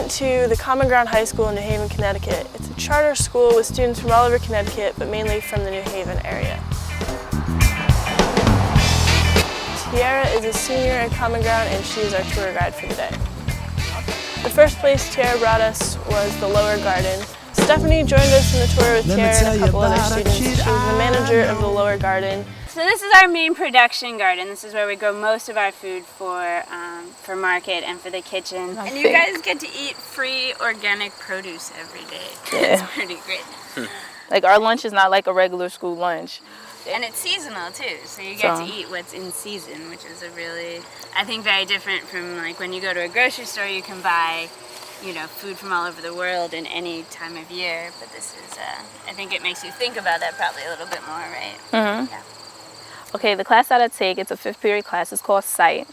went to the Common Ground High School in New Haven, Connecticut. It's a charter school with students from all over Connecticut, but mainly from the New Haven area. Tiara is a senior at Common Ground and she is our tour guide for the day. The first place Tiara brought us was the lower garden. Stephanie joined us in the tour with Tiara and a couple other students. She was the manager of the lower garden. So this is our main production garden. This is where we grow most of our food for market and for the kitchen. And you guys get to eat free organic produce every day. Yeah. It's pretty great. Like our lunch is not like a regular school lunch. And it's seasonal too, so you get to eat what's in season, which is a really, I think, very different from like when you go to a grocery store, you can buy, you know, food from all over the world in any time of year. But this is, I think it makes you think about that probably a little bit more, right? Mm-hmm. Yeah. Okay, the class that I take, it's a 5th period class. It's called Sight.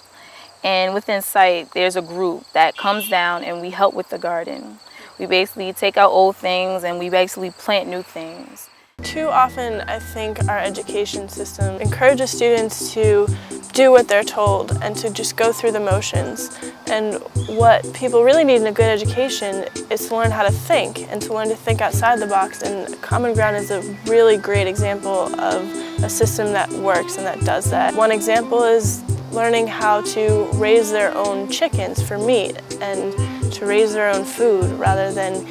And within Sight, there's a group that comes down and we help with the garden. We basically take out old things and we basically plant new things. Too often, I think our education system encourages students to do what they're told and to just go through the motions. And what people really need in a good education is to learn how to think and to learn to think outside the box. And Common Ground is a really great example of a system that works and that does that. One example is learning how to raise their own chickens for meat and to raise their own food rather than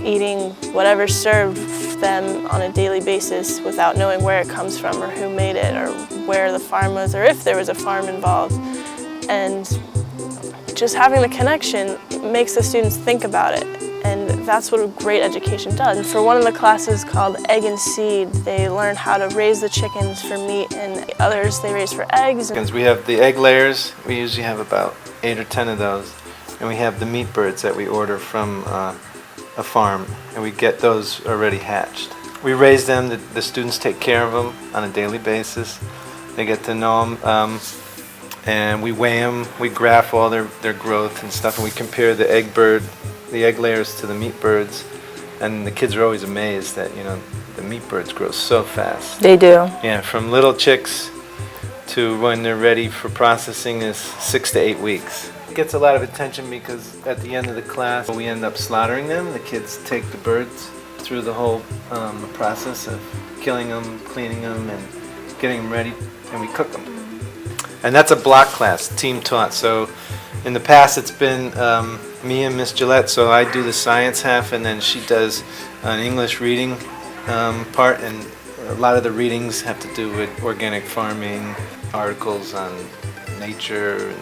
eating whatever's served them on a daily basis without knowing where it comes from or who made it or where the farm was or if there was a farm involved. And just having the connection makes the students think about it, and that's what a great education does. And for one of the classes called Egg and Seed, they learn how to raise the chickens for meat, and others they raise for eggs. We have the egg layers. We usually have about 8 or 10 of those, and we have the meat birds that we order from a farm, and we get those already hatched. We raise them, the students take care of them on a daily basis. They get to know them, and we weigh them, we graph all their growth and stuff, and we compare the egg layers to the meat birds, and the kids are always amazed that, you know, the meat birds grow so fast. They do. Yeah, from little chicks to when they're ready for processing is 6 to 8 weeks. It gets a lot of attention because at the end of the class we end up slaughtering them. The kids take the birds through the whole process of killing them, cleaning them, and getting them ready, and we cook them. And that's a block class, team taught. So in the past it's been me and Miss Gillette, so I do the science half and then she does an English reading part, and a lot of the readings have to do with organic farming, articles on nature,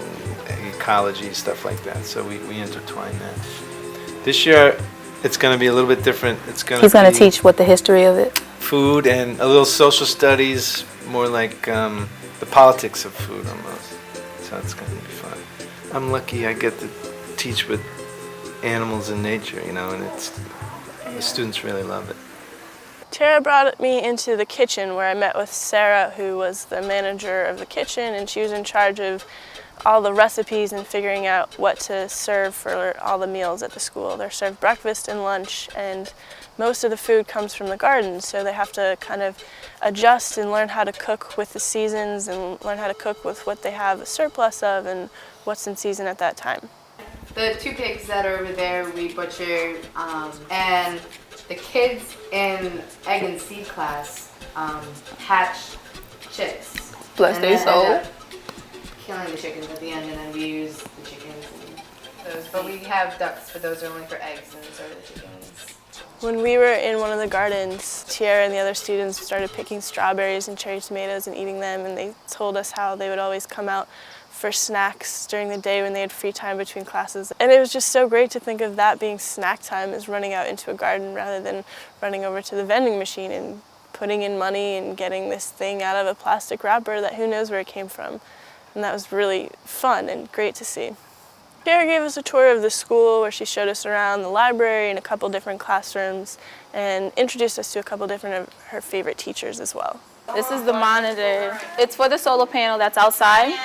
and ecology, stuff like that. So we intertwine that. This year it's going to be a little bit different. He's going to teach what the history of it. Food and a little social studies, more like the politics of food almost. So it's going to be fun. I'm lucky I get to teach with animals and nature, you know, and the students really love it. Tara brought me into the kitchen where I met with Sarah, who was the manager of the kitchen, and she was in charge of all the recipes and figuring out what to serve for all the meals at the school. They're served breakfast and lunch, and most of the food comes from the garden, so they have to kind of adjust and learn how to cook with the seasons and learn how to cook with what they have a surplus of and what's in season at that time. The 2 pigs that are over there we butchered, and the kids in Egg and Seed class hatch chicks. Bless their soul. Killing the chickens at the end, and then we use the chickens and those. But we have ducks, but those are only for eggs, and those are the chickens. When we were in one of the gardens, Tiara and the other students started picking strawberries and cherry tomatoes and eating them, and they told us how they would always come out for snacks during the day when they had free time between classes. And it was just so great to think of that being snack time, as running out into a garden rather than running over to the vending machine and putting in money and getting this thing out of a plastic wrapper that who knows where it came from. And that was really fun and great to see. Tiara gave us a tour of the school where she showed us around the library and a couple different classrooms and introduced us to a couple different of her favorite teachers as well. This is the monitor. It's for the solar panel that's outside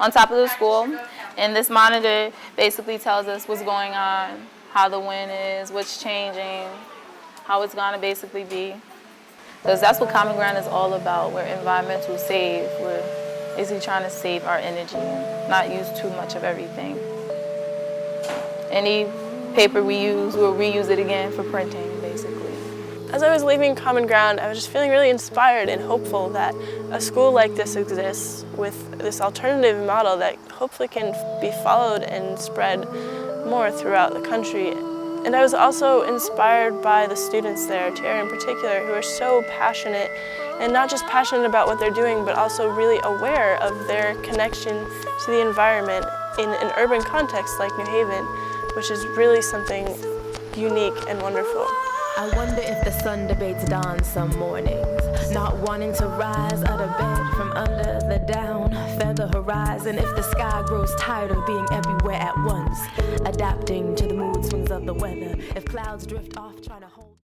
on top of the school. And this monitor basically tells us what's going on, how the wind is, what's changing, how it's going to basically be. Because that's what Common Ground is all about. We're environmental save. We're basically trying to save our energy and not use too much of everything. Any paper we use, we'll reuse it again for printing, basically. As I was leaving Common Ground, I was just feeling really inspired and hopeful that a school like this exists with this alternative model that hopefully can be followed and spread more throughout the country. And I was also inspired by the students there, Tara in particular, who are so passionate, and not just passionate about what they're doing, but also really aware of their connection to the environment in an urban context like New Haven, which is really something unique and wonderful. I wonder if the sun debates dawn some mornings, not wanting to rise out of bed from under the down feather horizon. If the sky grows tired of being everywhere at once, adapting to the mood swings of the weather. If clouds drift off trying to hold